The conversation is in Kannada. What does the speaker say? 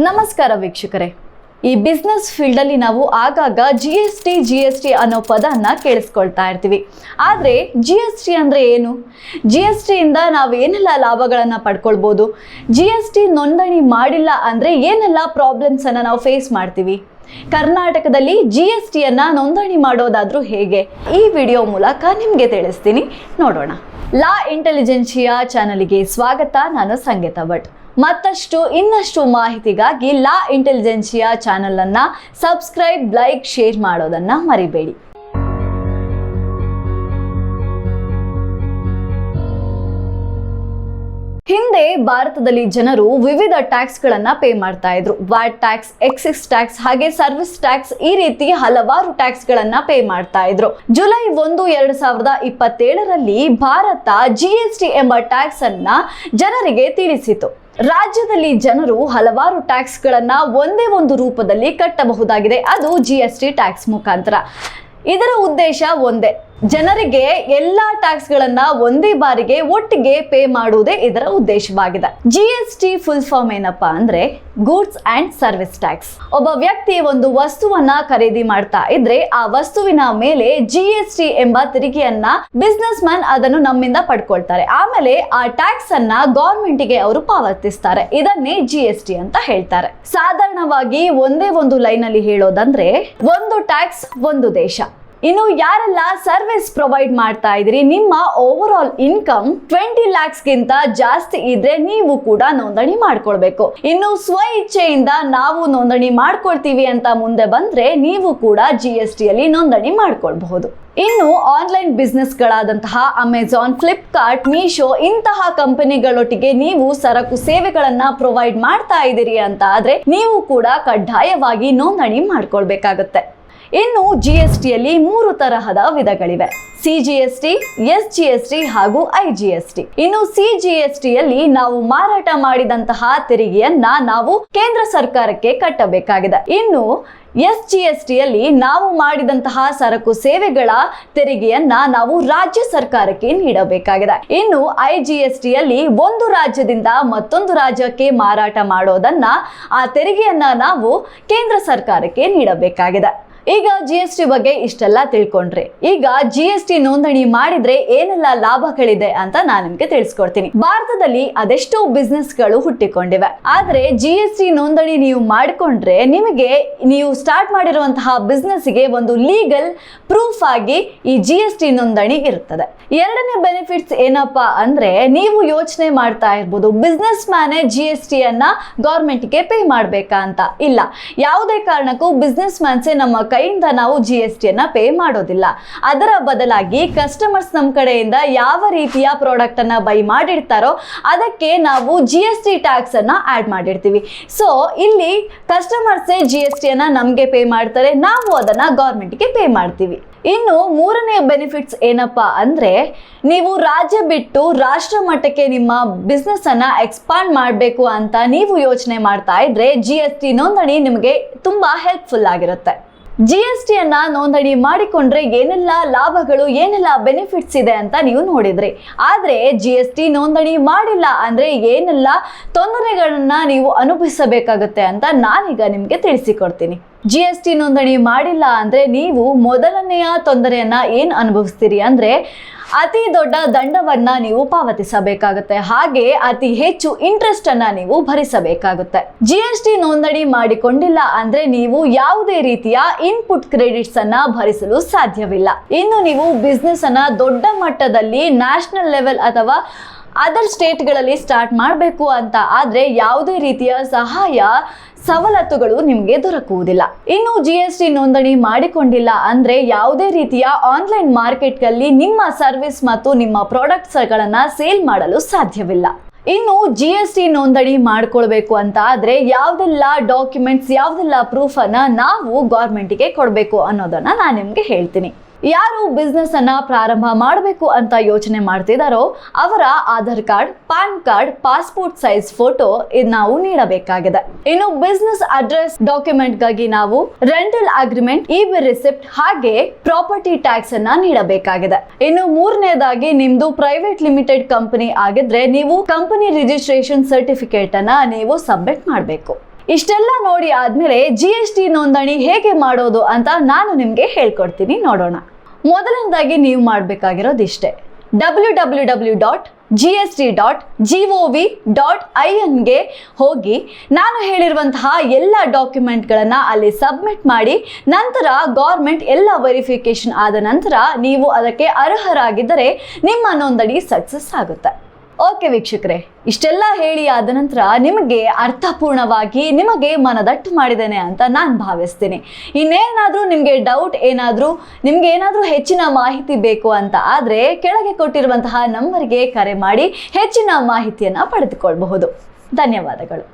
ನಮಸ್ಕಾರ ವೀಕ್ಷಕರೇ. ಈ ಬಿಸ್ನೆಸ್ ಫೀಲ್ಡಲ್ಲಿ ನಾವು ಆಗಾಗ ಜಿ.ಎಸ್.ಟಿ ಅನ್ನೋ ಪದನ ಕೇಳಿಸ್ಕೊಳ್ತಾ ಇರ್ತೀವಿ. ಆದರೆ ಜಿ.ಎಸ್.ಟಿ ಅಂದರೆ ಏನು? ಜಿ.ಎಸ್.ಟಿಯಿಂದ ನಾವು ಏನೆಲ್ಲ ಲಾಭಗಳನ್ನು ಪಡ್ಕೊಳ್ಬೋದು? ಜಿ.ಎಸ್.ಟಿ ನೋಂದಣಿ ಮಾಡಿಲ್ಲ ಅಂದರೆ ಏನೆಲ್ಲ ಪ್ರಾಬ್ಲಮ್ಸನ್ನು ನಾವು ಫೇಸ್ ಮಾಡ್ತೀವಿ? ಕರ್ನಾಟಕದಲ್ಲಿ ಜಿ.ಎಸ್.ಟಿಯನ್ನು ನೋಂದಣಿ ಮಾಡೋದಾದರೂ ಹೇಗೆ? ಈ ವಿಡಿಯೋ ಮೂಲಕ ನಿಮಗೆ ತಿಳಿಸ್ತೀನಿ, ನೋಡೋಣ. ಲಾ ಇಂಟೆಲಿಜೆನ್ಸಿಯಾ ಚಾನಲ್ಗೆ ಸ್ವಾಗತ. ನಾನು ಸಂಗೀತಾ ಭಟ್. ಇನ್ನಷ್ಟು ಮಾಹಿತಿಗಾಗಿ ಲಾ ಇಂಟೆಲಿಜೆನ್ಸಿಯಾ ಚಾನಲ್ ಅನ್ನ ಸಬ್ಸ್ಕ್ರೈಬ್, ಲೈಕ್, ಶೇರ್ ಮಾಡೋದನ್ನ ಮರಿಬೇಡಿ. ಹಿಂದೆ ಭಾರತದಲ್ಲಿ ಜನರು ವಿವಿಧ ಟ್ಯಾಕ್ಸ್ ಗಳನ್ನ ಪೇ ಮಾಡ್ತಾ ಇದ್ರು. ವ್ಯಾಟ್ ಟ್ಯಾಕ್ಸ್, ಎಕ್ಸೈಸ್ ಟ್ಯಾಕ್ಸ್, ಹಾಗೆ ಸರ್ವಿಸ್ ಟ್ಯಾಕ್ಸ್, ಈ ರೀತಿ ಹಲವಾರು ಟ್ಯಾಕ್ಸ್ ಗಳನ್ನ ಪೇ ಮಾಡ್ತಾ ಇದ್ರು. ಜುಲೈ 1, 2027ರಲ್ಲಿ ಭಾರತ ಜಿ.ಎಸ್.ಟಿ ಎಂಬ ಟ್ಯಾಕ್ಸ್ ಅನ್ನ ಜನರಿಗೆ ತಿಳಿಸಿತು. ರಾಜ್ಯದಲ್ಲಿ ಜನರು ಹಲವಾರು ಟ್ಯಾಕ್ಸ್ ಗಳನ್ನ ಒಂದೇ ಒಂದು ರೂಪದಲ್ಲಿ ಕಟ್ಟಬಹುದಾಗಿದೆ, ಅದು ಜಿ.ಎಸ್.ಟಿ ಟ್ಯಾಕ್ಸ್ ಮುಖಾಂತರ. ಇದರ ಉದ್ದೇಶ ಒಂದೇ, ಜನರಿಗೆ ಎಲ್ಲಾ ಟ್ಯಾಕ್ಸ್ ಗಳನ್ನ ಒಂದೇ ಬಾರಿಗೆ ಒಟ್ಟಿಗೆ ಪೇ ಮಾಡುವುದೇ ಇದರ ಉದ್ದೇಶವಾಗಿದೆ. ಜಿ.ಎಸ್.ಟಿ ಫುಲ್ ಫಾರ್ಮ್ ಏನಪ್ಪಾ ಅಂದ್ರೆ ಗೂಡ್ಸ್ ಅಂಡ್ ಸರ್ವಿಸ್ ಟ್ಯಾಕ್ಸ್. ಒಬ್ಬ ವ್ಯಕ್ತಿ ಒಂದು ವಸ್ತುವನ್ನ ಖರೀದಿ ಮಾಡ್ತಾ ಇದ್ರೆ ಆ ವಸ್ತುವಿನ ಮೇಲೆ ಜಿ.ಎಸ್.ಟಿ ಎಂಬ ತೆರಿಗೆಯನ್ನ ಬಿಸ್ನೆಸ್ ಮ್ಯಾನ್ ಅದನ್ನು ನಮ್ಮಿಂದ ಪಡ್ಕೊಳ್ತಾರೆ. ಆಮೇಲೆ ಆ ಟ್ಯಾಕ್ಸ್ ಅನ್ನ ಗವರ್ಮೆಂಟ್ಗೆ ಅವರು ಪಾವತಿಸ್ತಾರೆ. ಇದನ್ನೇ ಜಿ.ಎಸ್.ಟಿ ಅಂತ ಹೇಳ್ತಾರೆ. ಸಾಧಾರಣವಾಗಿ ಒಂದೇ ಒಂದು ಲೈನ್ ಅಲ್ಲಿ ಹೇಳೋದಂದ್ರೆ ಒಂದು ಟ್ಯಾಕ್ಸ್ ಒಂದು ದೇಶ. ಇನ್ನು ಯಾರೆಲ್ಲ ಸರ್ವಿಸ್ ಪ್ರೊವೈಡ್ ಮಾಡ್ತಾ ಇದ್ರಿ, ನಿಮ್ಮ ಓವರ್ ಆಲ್ ಇನ್ಕಮ್ 20 lakhsಗಿಂತ ಜಾಸ್ತಿ ಇದ್ರೆ ನೀವು ಕೂಡ ನೋಂದಣಿ ಮಾಡ್ಕೊಳ್ಬೇಕು. ಇನ್ನು ಸ್ವ ಇಚ್ಛೆಯಿಂದ ನಾವು ನೋಂದಣಿ ಮಾಡ್ಕೊಳ್ತೀವಿ ಅಂತ ಮುಂದೆ ಬಂದ್ರೆ ನೀವು ಕೂಡ ಜಿ.ಎಸ್.ಟಿ ಅಲ್ಲಿ ನೋಂದಣಿ ಮಾಡ್ಕೊಳ್ಬಹುದು. ಇನ್ನು ಆನ್ಲೈನ್ ಬಿಸ್ನೆಸ್ ಗಳಾದಂತಹ ಅಮೆಜಾನ್, ಫ್ಲಿಪ್ಕಾರ್ಟ್, ಮೀಶೋ ಇಂತಹ ಕಂಪನಿಗಳೊಟ್ಟಿಗೆ ನೀವು ಸರಕು ಸೇವೆಗಳನ್ನ ಪ್ರೊವೈಡ್ ಮಾಡ್ತಾ ಇದ್ದೀರಿ ಅಂತ ಆದ್ರೆ ನೀವು ಕೂಡ ಕಡ್ಡಾಯವಾಗಿ ನೋಂದಣಿ ಮಾಡ್ಕೊಳ್ಬೇಕಾಗತ್ತೆ. ಇನ್ನು ಜಿ.ಎಸ್.ಟಿಯಲ್ಲಿ 3 ತರಹದ ವಿಧಗಳಿವೆ: ಸಿ.ಜಿ.ಎಸ್.ಟಿ, ಎಸ್.ಜಿ.ಎಸ್.ಟಿ ಹಾಗೂ ಐ.ಜಿ.ಎಸ್.ಟಿ. ಇನ್ನು ಸಿ.ಜಿ.ಎಸ್.ಟಿಯಲ್ಲಿ ನಾವು ಮಾರಾಟ ಮಾಡಿದಂತಹ ತೆರಿಗೆಯನ್ನ ನಾವು ಕೇಂದ್ರ ಸರ್ಕಾರಕ್ಕೆ ಕಟ್ಟಬೇಕಾಗಿದೆ. ಇನ್ನು ಎಸ್.ಜಿ.ಎಸ್.ಟಿಯಲ್ಲಿ ನಾವು ಮಾಡಿದಂತಹ ಸರಕು ಸೇವೆಗಳ ತೆರಿಗೆಯನ್ನ ನಾವು ರಾಜ್ಯ ಸರ್ಕಾರಕ್ಕೆ ನೀಡಬೇಕಾಗಿದೆ. ಇನ್ನು ಐ.ಜಿ.ಎಸ್.ಟಿಯಲ್ಲಿ ಒಂದು ರಾಜ್ಯದಿಂದ ಮತ್ತೊಂದು ರಾಜ್ಯಕ್ಕೆ ಮಾರಾಟ ಮಾಡೋದನ್ನ ಆ ತೆರಿಗೆಯನ್ನ ನಾವು ಕೇಂದ್ರ ಸರ್ಕಾರಕ್ಕೆ ನೀಡಬೇಕಾಗಿದೆ. ಈಗ ಜಿ.ಎಸ್.ಟಿ ಬಗ್ಗೆ ಇಷ್ಟೆಲ್ಲ ತಿಳ್ಕೊಂಡ್ರೆ, ಈಗ ಜಿ.ಎಸ್.ಟಿ ನೋಂದಣಿ ಮಾಡಿದ್ರೆ ಏನೆಲ್ಲ ಲಾಭಗಳಿದೆ ಅಂತ ನಾನು ನಿಮ್ಗೆ ತಿಳಿಸ್ಕೊಡ್ತೀನಿ. ಭಾರತದಲ್ಲಿ ಅದೆಷ್ಟೋ ಬಿಸ್ನೆಸ್ ಗಳು ಹುಟ್ಟಿಕೊಂಡಿವೆ. ಆದ್ರೆ ಜಿ.ಎಸ್.ಟಿ ನೋಂದಣಿ ನೀವು ಮಾಡಿಕೊಂಡ್ರೆ ನಿಮಗೆ ನೀವು ಸ್ಟಾರ್ಟ್ ಮಾಡಿರುವಂತಹ ಬಿಸ್ನೆಸ್ ಗೆ ಒಂದು ಲೀಗಲ್ ಪ್ರೂಫ್ ಆಗಿ ಈ ಜಿ.ಎಸ್.ಟಿ ನೋಂದಣಿ ಇರುತ್ತದೆ. ಎರಡನೇ ಬೆನಿಫಿಟ್ಸ್ ಏನಪ್ಪಾ ಅಂದ್ರೆ, ನೀವು ಯೋಚನೆ ಮಾಡ್ತಾ ಇರ್ಬೋದು ಬಿಸ್ನೆಸ್ ಮ್ಯಾನೇ ಜಿ.ಎಸ್.ಟಿ ಅನ್ನ ಗವರ್ಮೆಂಟ್ಗೆ ಪೇ ಮಾಡ್ಬೇಕಾ ಅಂತ. ಇಲ್ಲ, ಯಾವುದೇ ಕಾರಣಕ್ಕೂ ಬಿಸ್ನೆಸ್ ಮ್ಯಾನ್ಸೇ ನಮ್ಮ ಕೈಯಿಂದ ನಾವು ಜಿ.ಎಸ್.ಟಿ ಅನ್ನ ಪೇ ಮಾಡೋದಿಲ್ಲ. ಅದರ ಬದಲಾಗಿ ಕಸ್ಟಮರ್ಸ್ ನಮ್ಮ ಕಡೆಯಿಂದ ಯಾವ ರೀತಿಯ ಪ್ರಾಡಕ್ಟ್ ಅನ್ನ ಬೈ ಮಾಡಿರ್ತಾರೋ ಅದಕ್ಕೆ ನಾವು ಜಿ.ಎಸ್.ಟಿ ಟ್ಯಾಕ್ಸ್ ಅನ್ನ ಆಡ್ ಮಾಡಿರ್ತೀವಿ. ಸೊ ಇಲ್ಲಿ ಕಸ್ಟಮರ್ಸೇ ಜಿ.ಎಸ್.ಟಿ ಅನ್ನ ನಮ್ಗೆ ಪೇ ಮಾಡ್ತಾರೆ, ನಾವು ಅದನ್ನ ಗವರ್ಮೆಂಟ್ಗೆ ಪೇ ಮಾಡ್ತೀವಿ. ಇನ್ನು ಮೂರನೇ ಬೆನಿಫಿಟ್ಸ್ ಏನಪ್ಪಾ ಅಂದ್ರೆ, ನೀವು ರಾಜ್ಯ ಬಿಟ್ಟು ರಾಷ್ಟ್ರ ಮಟ್ಟಕ್ಕೆ ನಿಮ್ಮ ಬಿಸ್ನೆಸ್ ಅನ್ನ ಎಕ್ಸ್ಪಾಂಡ್ ಮಾಡಬೇಕು ಅಂತ ನೀವು ಯೋಚನೆ ಮಾಡ್ತಾ ಇದ್ರೆ ಜಿ.ಎಸ್.ಟಿ ನೋಂದಣಿ ನಿಮಗೆ ತುಂಬಾ ಹೆಲ್ಪ್ಫುಲ್ ಆಗಿರುತ್ತೆ. ಜಿ.ಎಸ್.ಟಿ ಅನ್ನ ನೋಂದಣಿ ಮಾಡಿಕೊಂಡ್ರೆ ಏನೆಲ್ಲ ಲಾಭಗಳು, ಏನೆಲ್ಲ ಬೆನಿಫಿಟ್ಸ್ ಇದೆ ಅಂತ ನೀವು ನೋಡಿದ್ರಿ. ಆದ್ರೆ ಜಿ.ಎಸ್.ಟಿ ನೋಂದಣಿ ಮಾಡಿಲ್ಲ ಅಂದ್ರೆ ಏನೆಲ್ಲ ತೊಂದರೆಗಳನ್ನ ನೀವು ಅನುಭವಿಸಬೇಕಾಗುತ್ತೆ ಅಂತ ನಾನೀಗ ನಿಮ್ಗೆ ತಿಳಿಸಿಕೊಡ್ತೀನಿ. ಜಿ.ಎಸ್.ಟಿ ನೋಂದಣಿ ಮಾಡಿಲ್ಲ ಅಂದ್ರೆ ನೀವು ಮೊದಲನೆಯ ತೊಂದರೆಯನ್ನ ಏನ್ ಅನುಭವಿಸ್ತೀರಿ ಅಂದ್ರೆ, ಅತಿ ದೊಡ್ಡ ದಂಡವನ್ನ ನೀವು ಪಾವತಿಸಬೇಕಾಗುತ್ತೆ, ಹಾಗೆ ಅತಿ ಹೆಚ್ಚು ಇಂಟ್ರೆಸ್ಟ್ ಅನ್ನ ನೀವು ಭರಿಸಬೇಕಾಗುತ್ತೆ. ಜಿ.ಎಸ್.ಟಿ ನೋಂದಣಿ ಮಾಡಿಕೊಂಡಿಲ್ಲ ಅಂದ್ರೆ ನೀವು ಯಾವುದೇ ರೀತಿಯ ಇನ್ಪುಟ್ ಕ್ರೆಡಿಟ್ಸ್ ಅನ್ನ ಭರಿಸಲು ಸಾಧ್ಯವಿಲ್ಲ. ಇನ್ನು ನೀವು ಬಿಸ್ನೆಸ್ ಅನ್ನ ದೊಡ್ಡ ಮಟ್ಟದಲ್ಲಿ ನ್ಯಾಷನಲ್ ಲೆವೆಲ್ ಅಥವಾ ಅದರ್ ಸ್ಟೇಟ್ಗಳಲ್ಲಿ ಸ್ಟಾರ್ಟ್ ಮಾಡಬೇಕು ಅಂತ ಆದ್ರೆ ಯಾವುದೇ ರೀತಿಯ ಸಹಾಯ ಸವಲತ್ತುಗಳು ನಿಮಗೆ ದೊರಕುವುದಿಲ್ಲ. ಇನ್ನು ಜಿ.ಎಸ್.ಟಿ ನೋಂದಣಿ ಮಾಡಿಕೊಂಡಿಲ್ಲ ಅಂದ್ರೆ ಯಾವುದೇ ರೀತಿಯ ಆನ್ಲೈನ್ ಮಾರ್ಕೆಟ್ಗಳಲ್ಲಿ ನಿಮ್ಮ ಸರ್ವಿಸ್ ಮತ್ತು ನಿಮ್ಮ ಪ್ರಾಡಕ್ಟ್ಸ್ ಗಳನ್ನ ಸೇಲ್ ಮಾಡಲು ಸಾಧ್ಯವಿಲ್ಲ. ಇನ್ನು ಜಿ.ಎಸ್.ಟಿ ನೋಂದಣಿ ಮಾಡ್ಕೊಳ್ಬೇಕು ಅಂತ ಆದ್ರೆ ಯಾವ್ದೆಲ್ಲ ಡಾಕ್ಯುಮೆಂಟ್ಸ್, ಯಾವ್ದೆಲ್ಲ ಪ್ರೂಫ್ ಅನ್ನ ನಾವು ಗವರ್ಮೆಂಟ್ಗೆ ಕೊಡಬೇಕು ಅನ್ನೋದನ್ನ ನಾನು ನಿಮ್ಗೆ ಹೇಳ್ತೀನಿ. ಯಾರು ಬಿಸ್ನೆಸ್ ಅನ್ನ ಪ್ರಾರಂಭ ಮಾಡಬೇಕು ಅಂತ ಯೋಚನೆ ಮಾಡ್ತಿದಾರೋ ಅವರ Aadhaar card, PAN card, passport size photo ನಾವು ನೀಡಬೇಕಾಗಿದೆ. ಇನ್ನು ಬಿಸ್ನೆಸ್ ಅಡ್ರೆಸ್ ಡಾಕ್ಯುಮೆಂಟ್ ಗಾಗಿ ನಾವು ರೆಂಟಲ್ ಅಗ್ರಿಮೆಂಟ್, ಇ-ಬಿ ರಿಸಿಪ್ಟ್ ಹಾಗೆ ಪ್ರಾಪರ್ಟಿ ಟ್ಯಾಕ್ಸ್ ಅನ್ನ ನೀಡಬೇಕಾಗಿದೆ. ಇನ್ನು ಮೂರನೇದಾಗಿ ನಿಮ್ದು ಪ್ರೈವೇಟ್ ಲಿಮಿಟೆಡ್ ಕಂಪನಿ ಆಗಿದ್ರೆ ನೀವು ಕಂಪನಿ ರಿಜಿಸ್ಟ್ರೇಷನ್ ಸರ್ಟಿಫಿಕೇಟ್ ಅನ್ನ ನೀವು ಸಬ್ಮಿಟ್ ಮಾಡಬೇಕು. ಇಷ್ಟೆಲ್ಲ ನೋಡಿ ಆದ್ಮೇಲೆ GST ನೋಂದಣಿ ಹೇಗೆ ಮಾಡೋದು ಅಂತ ನಾನು ನಿಮಗೆ ಹೇಳ್ಕೊಡ್ತೀನಿ, ನೋಡೋಣ. ಮೊದಲನೇದಾಗಿ ನೀವು ಮಾಡಬೇಕಾಗಿರೋದಿಷ್ಟೇ, www.gst.gov.in ಹೋಗಿ ನಾನು ಹೇಳಿರುವಂತಹ ಎಲ್ಲ ಡಾಕ್ಯುಮೆಂಟ್ಗಳನ್ನು ಅಲ್ಲಿ ಸಬ್ಮಿಟ್ ಮಾಡಿ, ನಂತರ ಗೌರ್ಮೆಂಟ್ ಎಲ್ಲ ವೆರಿಫಿಕೇಶನ್ ಆದ ನಂತರ ನೀವು ಅದಕ್ಕೆ ಅರ್ಹರಾಗಿದ್ದರೆ ನಿಮ್ಮ ನೋಂದಣಿ ಸಕ್ಸಸ್ ಆಗುತ್ತೆ. ಓಕೆ ವೀಕ್ಷಕರೇ, ಇಷ್ಟೆಲ್ಲ ಹೇಳಿ ಆದ ನಂತರ ನಿಮಗೆ ಅರ್ಥಪೂರ್ಣವಾಗಿ ನಿಮಗೆ ಮನದಟ್ಟು ಮಾಡಿದ್ದೇನೆ ಅಂತ ನಾನು ಭಾವಿಸ್ತೀನಿ. ಇನ್ನೇನಾದರೂ ನಿಮಗೆ ಡೌಟ್ ನಿಮ್ಗೆ ಏನಾದರೂ ಹೆಚ್ಚಿನ ಮಾಹಿತಿ ಬೇಕು ಅಂತ ಆದರೆ ಕೆಳಗೆ ಕೊಟ್ಟಿರುವಂತಹ ನಂಬರ್ಗೆ ಕರೆ ಮಾಡಿ ಹೆಚ್ಚಿನ ಮಾಹಿತಿಯನ್ನು ಪಡೆದುಕೊಳ್ಳಬಹುದು. ಧನ್ಯವಾದಗಳು.